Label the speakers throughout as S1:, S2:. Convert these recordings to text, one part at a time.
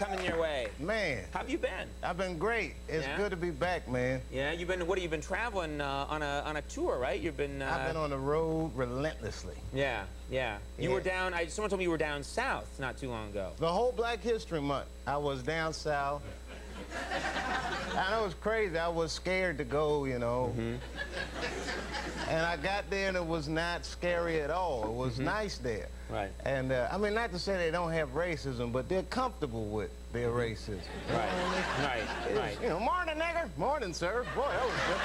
S1: coming your way.
S2: Man.
S1: How have you been?
S2: I've been great. It's good to be back, man.
S1: Yeah, you've been traveling on a tour, right? You've been...
S2: I've been on the road relentlessly.
S1: Yeah. You were down, someone told me you were down south not too long ago.
S2: The whole Black History Month, I was down south. I know it's crazy. I was scared to go, you know. And I got there and it was not scary at all. It was nice there.
S1: Right.
S2: And I mean, not to say they don't have racism, but they're comfortable with their racism.
S1: Right.
S2: You know, morning, nigger. Morning, sir. Boy, that was different.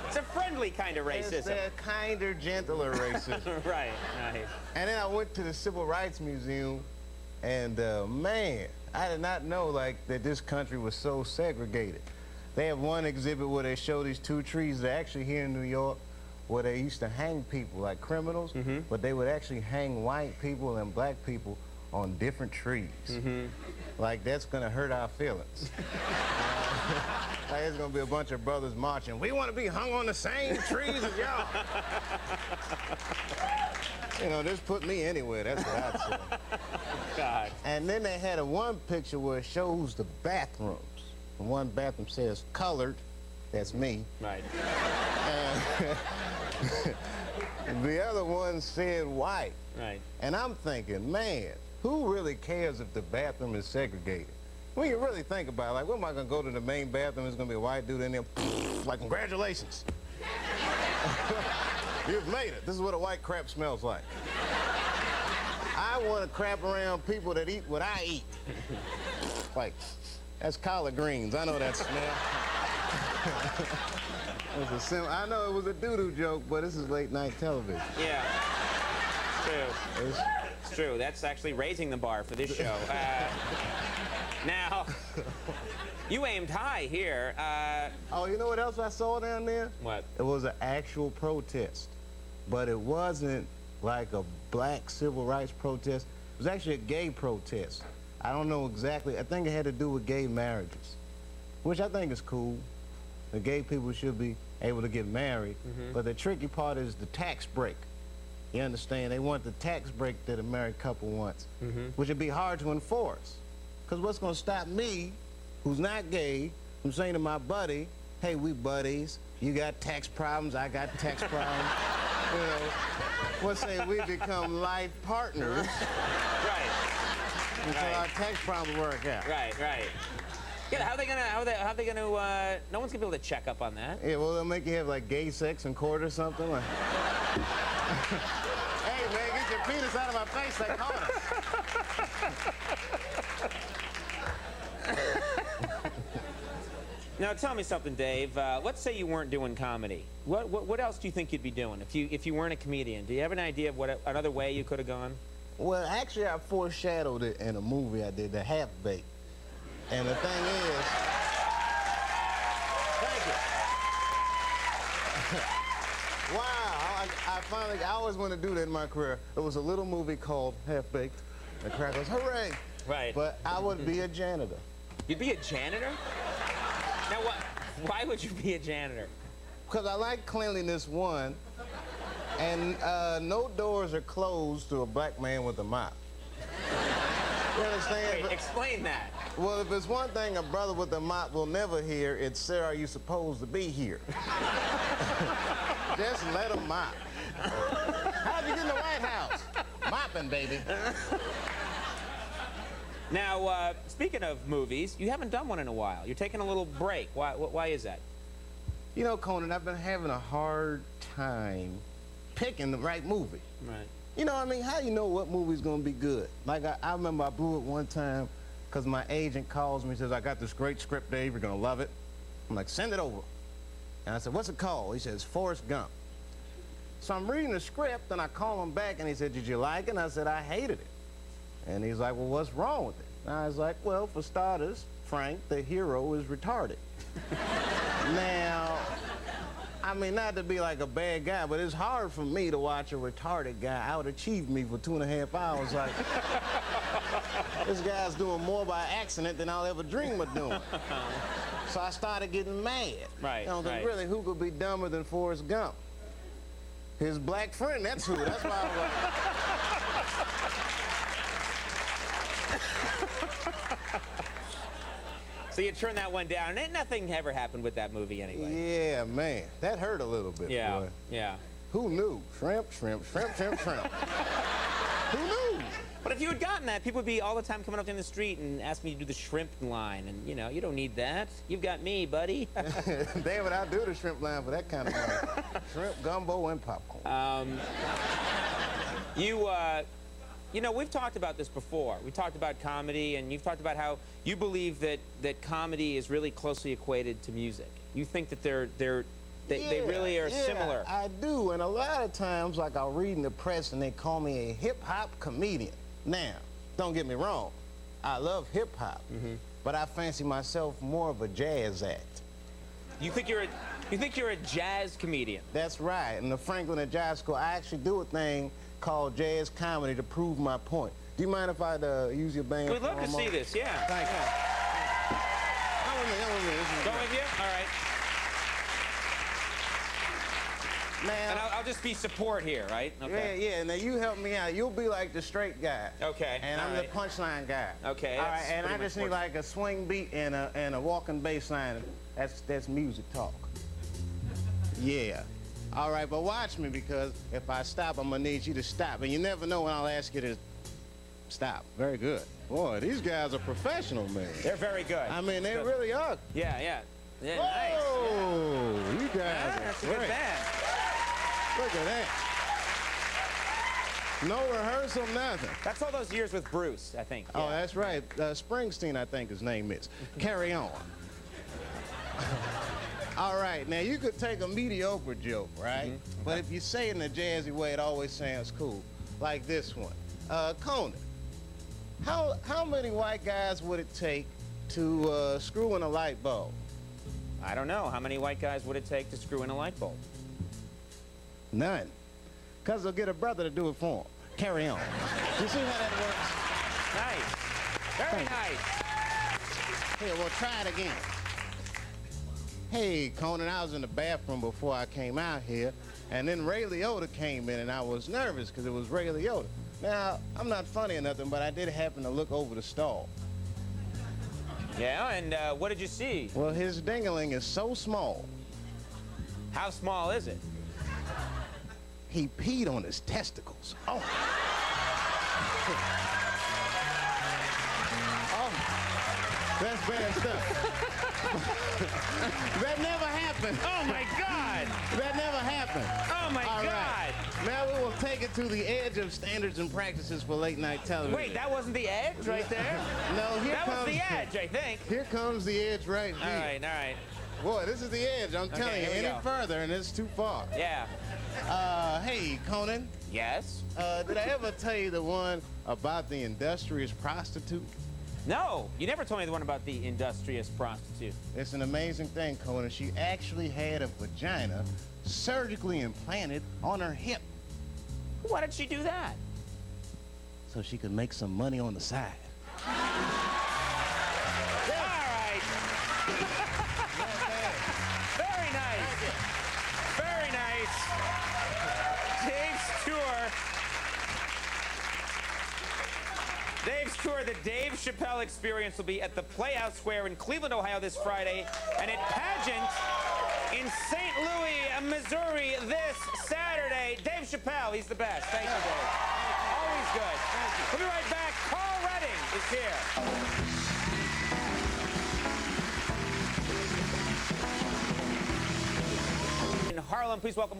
S1: It's a friendly kind of racism.
S2: It's a kinder, gentler racism.
S1: Right.
S2: And then I went to the Civil Rights Museum, and man, I did not know that this country was so segregated. They have one exhibit where they show these two trees. They're actually here in New York, where they used to hang people like criminals, but they would actually hang white people and black people on different trees. Like, that's gonna hurt our feelings. Like, there's gonna be a bunch of brothers marching. We want to be hung on the same trees as y'all. You know, just put me anywhere. That's what I'd say.
S1: God.
S2: And then they had one picture where it shows the bathrooms. One bathroom says colored, that's me.
S1: Right.
S2: And the other one said white.
S1: Right.
S2: And I'm thinking, man, who really cares if the bathroom is segregated? When you really think about it, like, what am I gonna go to the main bathroom? There's gonna be a white dude in there, like, congratulations. You've made it. This is what a white crap smells like. I want to crap around people that eat what I eat. Like, that's collard greens. I know that smell. I know it was a doo-doo joke, but this is late night television.
S1: Yeah, it's true. That's actually raising the bar for this show. Now, you aimed high here.
S2: Oh, you know what else I saw down there?
S1: What?
S2: It was an actual protest, but it wasn't like a black civil rights protest. It was actually a gay protest. I don't know exactly. I think it had to do with gay marriages, which I think is cool. The gay people should be able to get married, but the tricky part is the tax break. You understand? They want the tax break that a married couple wants, which would be hard to enforce. Because what's going to stop me, who's not gay, from saying to my buddy, hey, we buddies, you got tax problems, I got tax problems. You know, let's say we become life partners. Until our tax problems work out.
S1: Right. Yeah, how are they gonna, no one's gonna be able to check up on that.
S2: Yeah, well, they'll make you have, like, gay sex in court or something. Like, hey, man, get your penis out of my face, they caught us.
S1: Now, tell me something, Dave. Let's say you weren't doing comedy. What else do you think you'd be doing if you weren't a comedian? Do you have an idea of what another way you could have gone? Well,
S2: actually, I foreshadowed it in a movie I did, The Half-Baked. And the thing is... Thank you. Wow, I always wanted to do that in my career. It was a little movie called Half-Baked. The crowd goes, hooray!
S1: Right.
S2: But I would be a janitor.
S1: You'd be a janitor? Now, why would you be a janitor?
S2: Because I like cleanliness, one. And no doors are closed to a black man with a mop. You understand?
S1: Wait, explain that.
S2: Well, if it's one thing a brother with a mop will never hear, it's, sir, are you supposed to be here? Just let him mop. How'd you get in the White House? Mopping, baby.
S1: Now, speaking of movies, you haven't done one in a while. You're taking a little break. Why is that?
S2: You know, Conan, I've been having a hard time picking the right movie.
S1: Right.
S2: You know what I mean? How do you know what movie's gonna be good? Like, I remember I blew it one time because my agent calls me and says, I got this great script, Dave, you're gonna love it. I'm like, send it over. And I said, what's it called? He says, Forrest Gump. So I'm reading the script and I call him back and he said, did you like it? And I said, I hated it. And he's like, well, what's wrong with it? And I was like, well, for starters, Frank, the hero, is retarded. Now, I mean, not to be like a bad guy, but it's hard for me to watch a retarded guy out-achieve me for 2.5 hours. Like, this guy's doing more by accident than I'll ever dream of doing. So I started getting mad.
S1: Right,
S2: You know, 'cause
S1: right.
S2: really, who could be dumber than Forrest Gump? His black friend, that's who. That's why I was like...
S1: So you turned that one down, and nothing ever happened with that movie anyway.
S2: Yeah, man. That hurt a little bit,
S1: Yeah,
S2: boy.
S1: yeah.
S2: Who knew? Shrimp, shrimp, shrimp, shrimp, shrimp. Who knew?
S1: But if you had gotten that, people would be all the time coming up in the street and asking me to do the shrimp line, and you know, you don't need that. You've got me, buddy.
S2: David, I'll do the shrimp line for that kind of money. Shrimp, gumbo, and popcorn.
S1: You know, we've talked about this before. We talked about comedy, and you've talked about how you believe that comedy is really closely equated to music. You think that they really are similar.
S2: I do, and a lot of times, like I'll read in the press and they call me a hip-hop comedian. Now, don't get me wrong, I love hip-hop, but I fancy myself more of a jazz act.
S1: You think you're a jazz comedian?
S2: That's right. In the Franklin and Jazz School, I actually do a thing called jazz comedy to prove my point. Do you mind if I use your band?
S1: We'd love to see this, yeah.
S2: Thank you. Come with me, come with me.
S1: Go with you? All right.
S2: Now,
S1: And I'll just be support here, right? Okay.
S2: Yeah. Now you help me out. You'll be like the straight guy.
S1: Okay.
S2: And I'm the punchline guy.
S1: Okay.
S2: All right. And I
S1: pretty
S2: just
S1: much
S2: need like a swing beat and a walking bass line. That's music talk. Yeah. All right, but watch me, because if I stop, I'm gonna need you to stop. And you never know when I'll ask you to stop. Very good. Boy, these guys are professional, man.
S1: They're very good.
S2: I mean, they really are.
S1: Yeah.
S2: Whoa,
S1: Nice.
S2: You guys are
S1: That's a
S2: great.
S1: good band.
S2: Look at that. No rehearsal, nothing.
S1: That's all those years with Bruce, I think.
S2: Oh,
S1: Yeah.
S2: that's right. Springsteen, I think his name is. Carry on. All right, now you could take a mediocre joke, right? But if you say it in a jazzy way, it always sounds cool. Like this one. Conan, how many white guys would it take to screw in a light bulb?
S1: I don't know. How many white guys would it take to screw in a light bulb?
S2: None. Because they'll get a brother to do it for them. Carry on. You see how that works?
S1: Nice. Very nice.
S2: Here, we'll try it again. Hey, Conan, I was in the bathroom before I came out here, and then Ray Liotta came in, and I was nervous because it was Ray Liotta. Now, I'm not funny or nothing, but I did happen to look over the stall.
S1: Yeah, and what did you see?
S2: Well, his dingling is so small,
S1: How small is it?
S2: he peed on his testicles. Oh. Oh, that's bad stuff. That never happened.
S1: Oh, my God.
S2: That never happened.
S1: Oh, my
S2: All
S1: God.
S2: right. Now we will take it to the edge of standards and practices for late night television.
S1: Wait, that wasn't the edge right there?
S2: No, here
S1: That
S2: comes
S1: was the edge, I think.
S2: Here comes the edge right here.
S1: All right.
S2: Boy, this is the edge. I'm telling you,
S1: here we
S2: any
S1: go.
S2: further and it's too far.
S1: Yeah.
S2: Hey, Conan,
S1: Yes?
S2: did I ever tell you the one about the industrious prostitute?
S1: No, you never told me the one about the industrious prostitute.
S2: It's an amazing thing, Conan. She actually had a vagina surgically implanted on her hip
S1: Why did she do that?
S2: so she could make some money on the side.
S1: All right. Very nice. Very nice. Dave's tour, the Dave Chappelle Experience, will be at the Playhouse Square in Cleveland, Ohio this Friday, and at Pageant in St. Louis, Missouri this Saturday. Dave Chappelle, he's the best. Thank you, Dave. Always good. Thank you. We'll be right back. Carl Redding is here. In Harlem, please welcome